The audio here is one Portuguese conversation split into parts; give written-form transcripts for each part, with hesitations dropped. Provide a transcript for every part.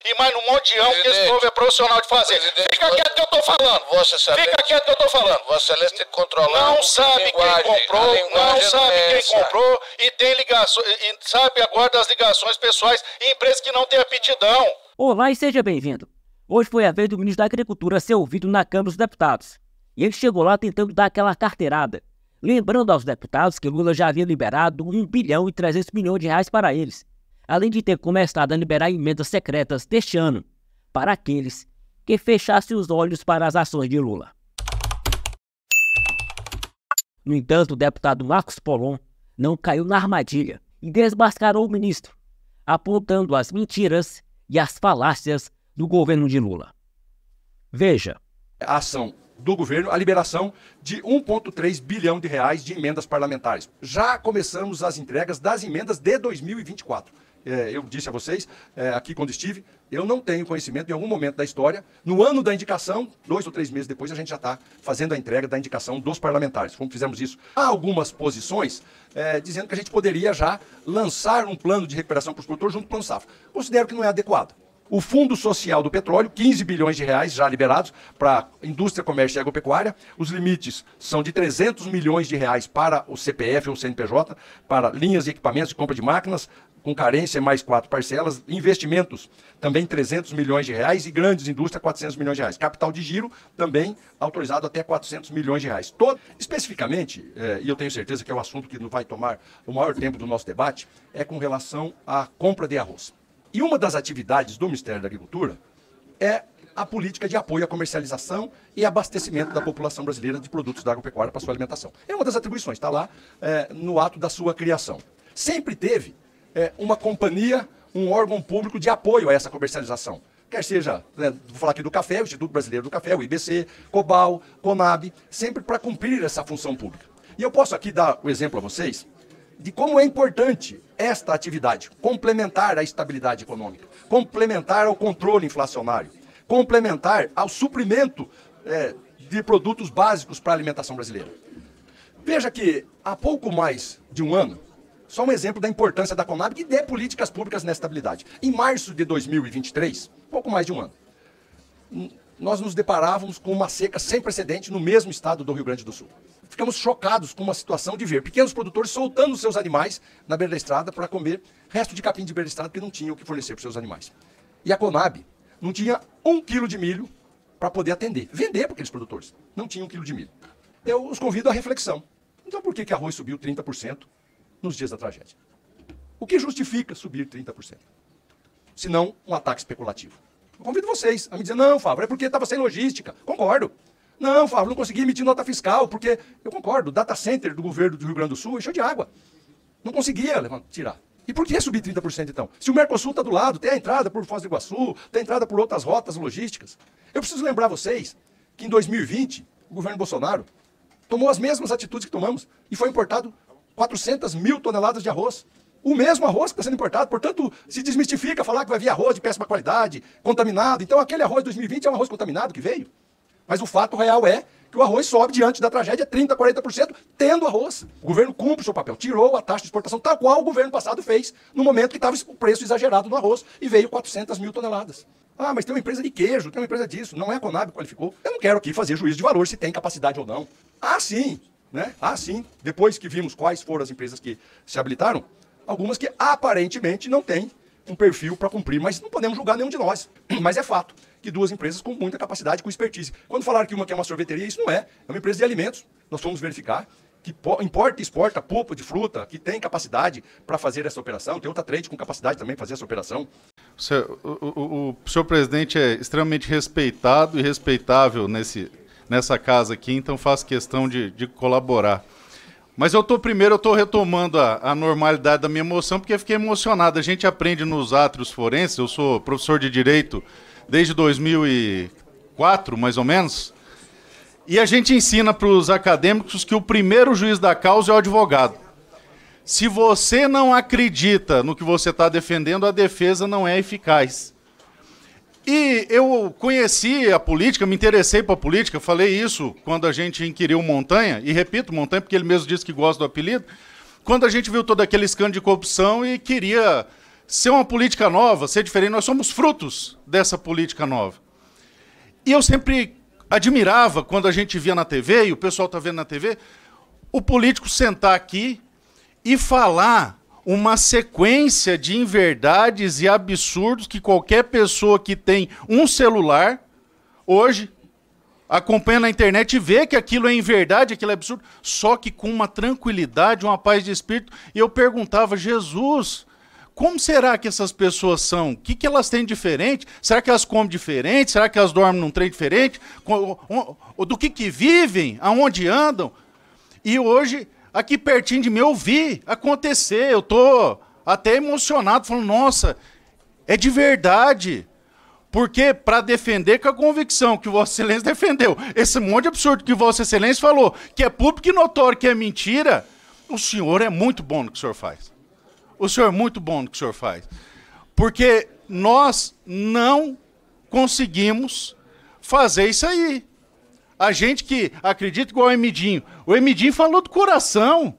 e mais no mondião que esse povo é profissional de fazer. Fica quieto que eu tô falando. Fica quieto que eu tô falando. Vossa Excelência tem que controlar. Não sabe quem comprou, não sabe quem comprou e tem ligações, e sabe agora das ligações pessoais em empresas que não têm aptidão. Olá e seja bem-vindo. Hoje foi a vez do ministro da Agricultura ser ouvido na Câmara dos Deputados. E ele chegou lá tentando dar aquela carteirada, lembrando aos deputados que Lula já havia liberado 1 bilhão e 300 milhões de reais para eles, além de ter começado a liberar emendas secretas deste ano para aqueles que fechassem os olhos para as ações de Lula. No entanto, o deputado Marcos Polon não caiu na armadilha e desmascarou o ministro, apontando as mentiras e as falácias do governo de Lula. Veja. A ação do governo, a liberação de 1,3 bilhão de reais de emendas parlamentares. Já começamos as entregas das emendas de 2024. Eu disse a vocês, aqui quando estive, eu não tenho conhecimento em algum momento da história, no ano da indicação, 2 ou 3 meses depois, a gente já está fazendo a entrega da indicação dos parlamentares. Como fizemos isso? Há algumas posições dizendo que a gente poderia já lançar um plano de recuperação para os produtores junto com o Plano Safra. Considero que não é adequado. O Fundo Social do Petróleo, 15 bilhões de reais já liberados para indústria, comércio e agropecuária. Os limites são de 300 milhões de reais para o CPF ou CNPJ, para linhas e equipamentos de compra de máquinas, com carência mais 4 parcelas. Investimentos, também 300 milhões de reais e grandes indústrias, 400 milhões de reais. Capital de giro, também autorizado até 400 milhões de reais. Especificamente, e eu tenho certeza que é o assunto que vai tomar o maior tempo do nosso debate, é com relação à compra de arroz. E uma das atividades do Ministério da Agricultura é a política de apoio à comercialização e abastecimento da população brasileira de produtos da agropecuária para sua alimentação. É uma das atribuições, está lá no ato da sua criação. Sempre teve uma companhia, um órgão público de apoio a essa comercialização. Quer seja, vou falar aqui do café, o Instituto Brasileiro do Café, o IBC, Cobal, Conab, sempre para cumprir essa função pública. E eu posso aqui dar o exemplo a vocês de como é importante esta atividade, complementar à estabilidade econômica, complementar ao controle inflacionário, complementar ao suprimento de produtos básicos para a alimentação brasileira. Veja que há pouco mais de um ano, só um exemplo da importância da Conab e de políticas públicas nessa estabilidade. Em março de 2023, pouco mais de um ano, nós nos deparávamos com uma seca sem precedente no mesmo estado do Rio Grande do Sul. Ficamos chocados com uma situação de ver pequenos produtores soltando seus animais na beira da estrada para comer resto de capim de beira da estrada que não tinham o que fornecer para os seus animais. E a Conab não tinha 1 quilo de milho para poder atender, vender para aqueles produtores. Não tinha 1 quilo de milho. Eu os convido à reflexão. Então por que arroz subiu 30% nos dias da tragédia? O que justifica subir 30%? Se não um ataque especulativo. Eu convido vocês a me dizer, não, Fábio, é porque estava sem logística. Concordo. Não, Fábio, não consegui emitir nota fiscal, porque, eu concordo, o data center do governo do Rio Grande do Sul encheu de água. Não conseguia tirar. E por que subir 30% então? Se o Mercosul está do lado, tem a entrada por Foz do Iguaçu, tem a entrada por outras rotas logísticas. Eu preciso lembrar vocês que em 2020, o governo Bolsonaro tomou as mesmas atitudes que tomamos e foi importado 400 mil toneladas de arroz. O mesmo arroz que está sendo importado, portanto, se desmistifica falar que vai vir arroz de péssima qualidade, contaminado. Então aquele arroz de 2020 é um arroz contaminado que veio. Mas o fato real é que o arroz sobe diante da tragédia 30%, 40%, tendo arroz. O governo cumpre o seu papel, tirou a taxa de exportação, tal qual o governo passado fez, no momento que estava o preço exagerado no arroz, e veio 400 mil toneladas. Ah, mas tem uma empresa de queijo, tem uma empresa disso, não é a Conab que qualificou. Eu não quero aqui fazer juízo de valor se tem capacidade ou não. Ah, sim, né? Ah, sim. Depois que vimos quais foram as empresas que se habilitaram, algumas que aparentemente não têm um perfil para cumprir, mas não podemos julgar nenhum de nós. Mas é fato que 2 empresas com muita capacidade, com expertise. Quando falaram que uma que é uma sorveteria, isso não é. É uma empresa de alimentos. Nós fomos verificar que importa e exporta polpa de fruta, que tem capacidade para fazer essa operação. Tem outra trade com capacidade também de fazer essa operação. O senhor presidente é extremamente respeitado e respeitável nessa casa aqui, então faço questão de colaborar. Mas eu estou retomando a normalidade da minha emoção, porque eu fiquei emocionado. A gente aprende nos átrios forenses, eu sou professor de Direito desde 2004, mais ou menos, e a gente ensina para os acadêmicos que o primeiro juiz da causa é o advogado. Se você não acredita no que você está defendendo, a defesa não é eficaz. E eu conheci a política, me interessei para a política, falei isso quando a gente inquiriu Montanha, e repito Montanha porque ele mesmo disse que gosta do apelido, quando a gente viu todo aquele escândalo de corrupção e queria ser uma política nova, ser diferente, nós somos frutos dessa política nova. E eu sempre admirava, quando a gente via na TV, e o pessoal está vendo na TV, o político sentar aqui e falar uma sequência de inverdades e absurdos que qualquer pessoa que tem um celular, hoje, acompanha na internet e vê que aquilo é inverdade, aquilo é absurdo, só que com uma tranquilidade, uma paz de espírito. E eu perguntava, Jesus, como será que essas pessoas são? O que elas têm diferente? Será que elas comem diferente? Será que elas dormem num trem diferente? Do que vivem? Aonde andam? E hoje, aqui pertinho de mim, eu vi acontecer. Eu estou até emocionado, falando, nossa, é de verdade. Porque, para defender com a convicção que Vossa Excelência defendeu, esse monte de absurdo que Vossa Excelência falou, que é público e notório, que é mentira, o senhor é muito bom no que o senhor faz. O senhor é muito bom no que o senhor faz. Porque nós não conseguimos fazer isso aí. A gente que acredita igual o Emidinho falou do coração.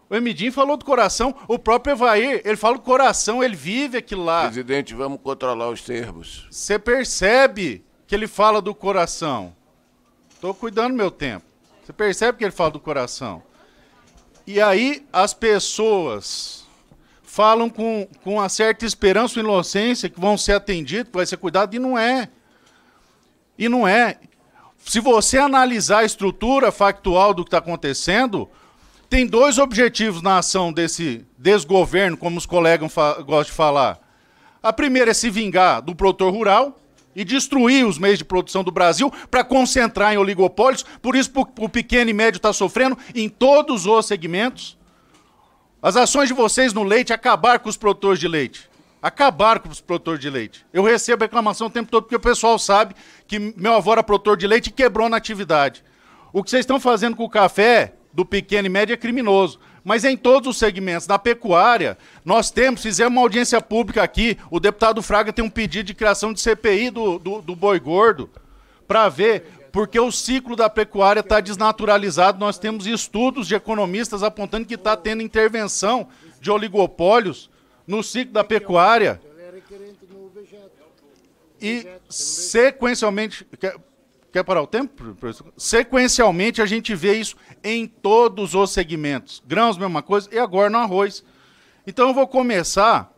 O Emidinho falou do coração, o próprio Evair, ele fala do coração, ele vive aquilo lá. Presidente, vamos controlar os termos. Você percebe que ele fala do coração. Estou cuidando do meu tempo. Você percebe que ele fala do coração. E aí as pessoas falam com uma certa esperança ou inocência que vão ser atendidos, que vai ser cuidado, e não é. E não é. Se você analisar a estrutura factual do que está acontecendo, tem dois objetivos na ação desse desgoverno, como os colegas gostam de falar. A primeira é se vingar do produtor rural e destruir os meios de produção do Brasil para concentrar em oligopólios. Por isso o pequeno e médio está sofrendo em todos os segmentos. As ações de vocês no leite acabar com os produtores de leite. Acabar com os produtores de leite. Eu recebo reclamação o tempo todo porque o pessoal sabe que meu avô era produtor de leite e quebrou na atividade. O que vocês estão fazendo com o café do pequeno e médio é criminoso. Mas em todos os segmentos. Na pecuária, nós fizemos uma audiência pública aqui, o deputado Fraga tem um pedido de criação de CPI do boi gordo, para ver, porque o ciclo da pecuária está desnaturalizado. Nós temos estudos de economistas apontando que está tendo intervenção de oligopólios no ciclo da pecuária. E sequencialmente... Quer parar o tempo, professor? Sequencialmente, a gente vê isso em todos os segmentos. Grãos, mesma coisa, e agora no arroz. Então, eu vou começar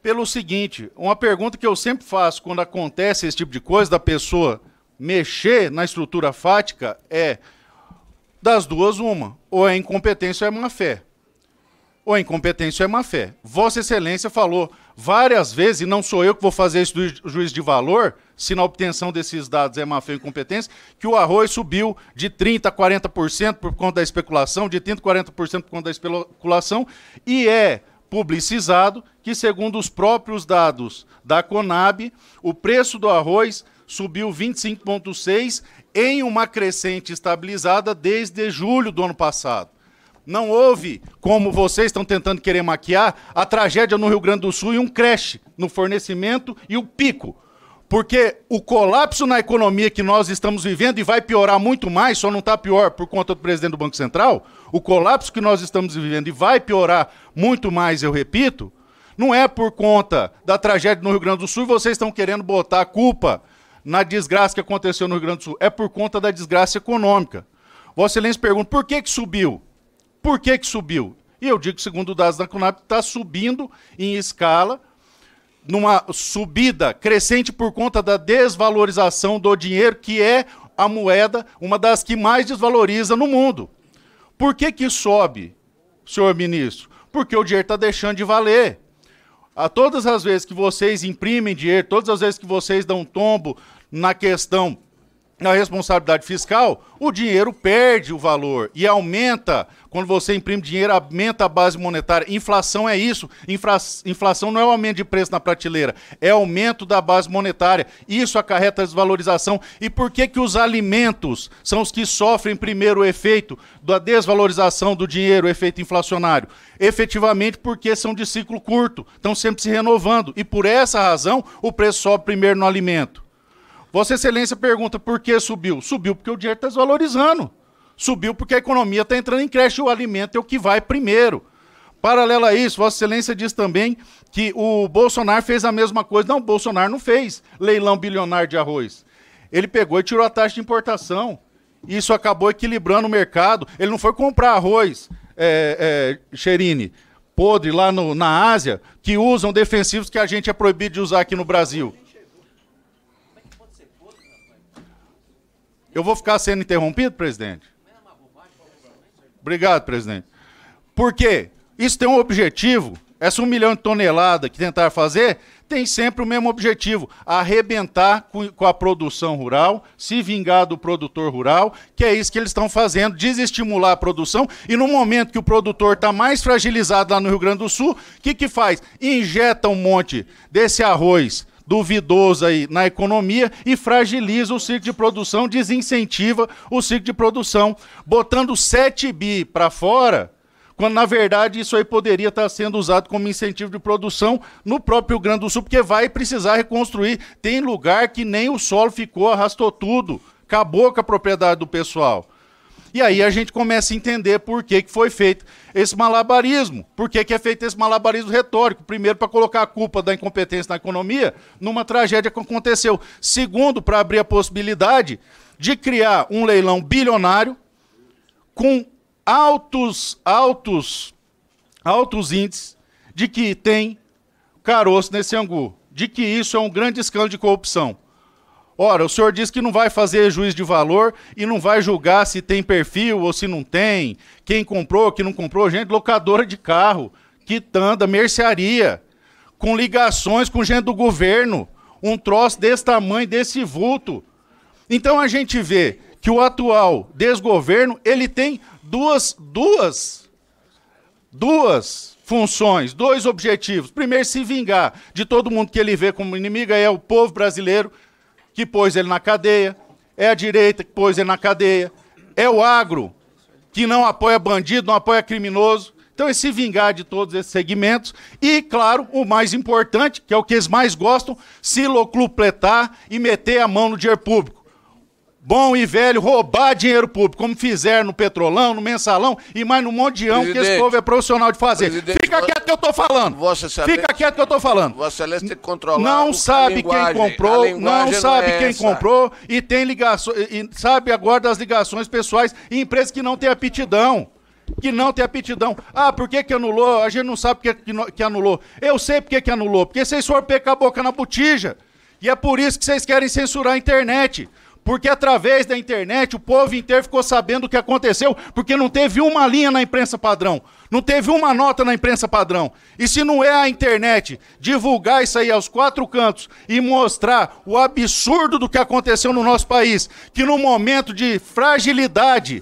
pelo seguinte, uma pergunta que eu sempre faço quando acontece esse tipo de coisa, da pessoa mexer na estrutura fática, é, das duas, uma, ou é incompetência ou é má-fé. Ou é incompetência ou é má-fé. Vossa Excelência falou várias vezes, e não sou eu que vou fazer isso do juiz de valor, se na obtenção desses dados é má-fé ou incompetência, que o arroz subiu de 30% a 40% por conta da especulação, de 30% a 40% por conta da especulação, e é publicizado que, segundo os próprios dados da Conab, o preço do arroz subiu 25,6% em uma crescente estabilizada desde julho do ano passado. Não houve, como vocês estão tentando querer maquiar, a tragédia no Rio Grande do Sul e um creche no fornecimento e o pico. Porque o colapso na economia que nós estamos vivendo, e vai piorar muito mais, só não está pior por conta do presidente do Banco Central, o colapso que nós estamos vivendo e vai piorar muito mais, eu repito, não é por conta da tragédia no Rio Grande do Sul e vocês estão querendo botar a culpa na desgraça que aconteceu no Rio Grande do Sul. É por conta da desgraça econômica. Vossa Excelência pergunta, por que subiu? Por que subiu? E eu digo que, segundo dados da Conab, está subindo em escala, numa subida crescente por conta da desvalorização do dinheiro, que é a moeda, uma das que mais desvaloriza no mundo. Por que sobe, senhor ministro? Porque o dinheiro está deixando de valer. A todas as vezes que vocês imprimem dinheiro, todas as vezes que vocês dão tombo na questão da responsabilidade fiscal, o dinheiro perde o valor e aumenta. Quando você imprime dinheiro, aumenta a base monetária. Inflação é isso. Inflação não é o aumento de preço na prateleira, é aumento da base monetária. Isso acarreta a desvalorização. E por que os alimentos são os que sofrem primeiro o efeito da desvalorização do dinheiro, o efeito inflacionário? Efetivamente porque são de ciclo curto, estão sempre se renovando. E por essa razão, o preço sobe primeiro no alimento. Vossa Excelência pergunta por que subiu. Subiu porque o dinheiro está desvalorizando. Subiu porque a economia está entrando em creche e o alimento é o que vai primeiro. Paralelo a isso, Vossa Excelência diz também que o Bolsonaro fez a mesma coisa. Não, o Bolsonaro não fez leilão bilionário de arroz. Ele pegou e tirou a taxa de importação. Isso acabou equilibrando o mercado. Ele não foi comprar arroz, Cherini, podre lá na Ásia, que usam defensivos que a gente é proibido de usar aqui no Brasil. Eu vou ficar sendo interrompido, presidente? Obrigado, presidente. Por quê? Isso tem um objetivo. Essa 1 milhão de toneladas que tentaram fazer tem sempre o mesmo objetivo: arrebentar com a produção rural, se vingar do produtor rural, que é isso que eles estão fazendo, desestimular a produção. E no momento que o produtor está mais fragilizado lá no Rio Grande do Sul, o que faz? Injeta um monte desse arroz duvidoso aí na economia e fragiliza o ciclo de produção, desincentiva o ciclo de produção, botando 7 bi para fora, quando na verdade isso aí poderia estar sendo usado como incentivo de produção no próprio Rio Grande do Sul, porque vai precisar reconstruir. Tem lugar que nem o solo ficou, arrastou tudo, acabou com a propriedade do pessoal. E aí a gente começa a entender por que foi feito esse malabarismo. Por que é feito esse malabarismo retórico? Primeiro, para colocar a culpa da incompetência na economia numa tragédia que aconteceu. Segundo, para abrir a possibilidade de criar um leilão bilionário com altos índices de que tem caroço nesse angu, de que isso é um grande escândalo de corrupção. Ora, o senhor diz que não vai fazer juízo de valor e não vai julgar se tem perfil ou se não tem, quem comprou, quem não comprou. Gente, locadora de carro, quitanda, mercearia, com ligações com gente do governo, um troço desse tamanho, desse vulto. Então a gente vê que o atual desgoverno, ele tem duas funções, 2 objetivos. Primeiro, se vingar de todo mundo que ele vê como inimigo, é o povo brasileiro, que pôs ele na cadeia, é a direita que pôs ele na cadeia, é o agro, que não apoia bandido, não apoia criminoso. Então é se vingar de todos esses segmentos e, claro, o mais importante, que é o que eles mais gostam, se locupletar e meter a mão no dinheiro público. Bom e velho, roubar dinheiro público, como fizeram no Petrolão, no Mensalão e mais no Mondião, que esse povo é profissional de fazer. Fica quieto que eu tô falando. Fica quieto que eu tô falando. Vossa Excelência tem que controlar não sabe quem comprou, não sabe quem comprou e tem ligações, e sabe agora das ligações pessoais em empresas que não têm aptidão. Ah, por que anulou? A gente não sabe por que anulou. Eu sei por que anulou, porque vocês foram pegar a boca na botija. E é por isso que vocês querem censurar a internet. Porque através da internet o povo inteiro ficou sabendo o que aconteceu, porque não teve uma linha na imprensa padrão, não teve uma nota na imprensa padrão. E se não é a internet divulgar isso aí aos 4 cantos e mostrar o absurdo do que aconteceu no nosso país, que no momento de fragilidade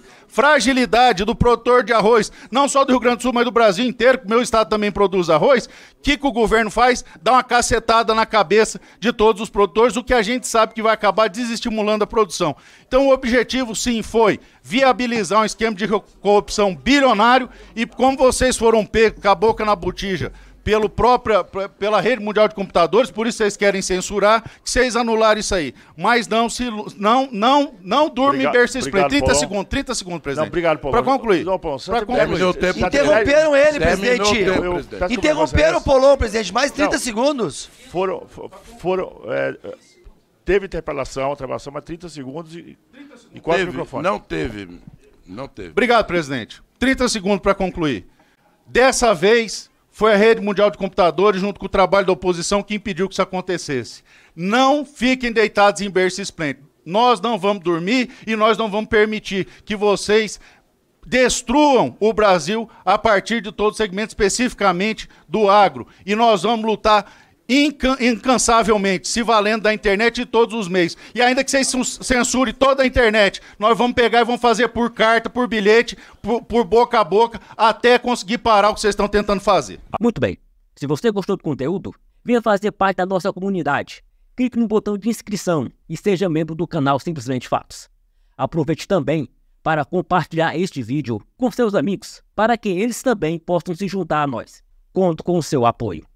do produtor de arroz, não só do Rio Grande do Sul, mas do Brasil inteiro, que o meu estado também produz arroz, o que o governo faz? Dá uma cacetada na cabeça de todos os produtores, o que a gente sabe que vai acabar desestimulando a produção. Então o objetivo, sim, foi viabilizar um esquema de corrupção bilionário e como vocês foram pegos com a boca na botija pela rede mundial de computadores, por isso vocês querem censurar, que vocês anularam isso aí. Mas não durme em berço esplêndido. 30 segundos, presidente. Não, obrigado, Paulo. Para concluir. Interromperam ele, presidente. Interromperam o Polon, presidente. Mais 30 segundos. Teve interpelação, mas 30 segundos e quase o microfone. Não teve. Obrigado, presidente. 30 segundos para concluir. Dessa vez, foi a rede mundial de computadores, junto com o trabalho da oposição, que impediu que isso acontecesse. Não fiquem deitados em berço esplêndido. Nós não vamos dormir e nós não vamos permitir que vocês destruam o Brasil a partir de todo segmento, especificamente do agro. E nós vamos lutar incansavelmente, se valendo da internet de todos os meios. E ainda que vocês censurem toda a internet, nós vamos pegar e vamos fazer por carta, por bilhete, por boca a boca, até conseguir parar o que vocês estão tentando fazer. Muito bem. Se você gostou do conteúdo, venha fazer parte da nossa comunidade. Clique no botão de inscrição e seja membro do canal Simplesmente Fatos. Aproveite também para compartilhar este vídeo com seus amigos, para que eles também possam se juntar a nós. Conto com o seu apoio.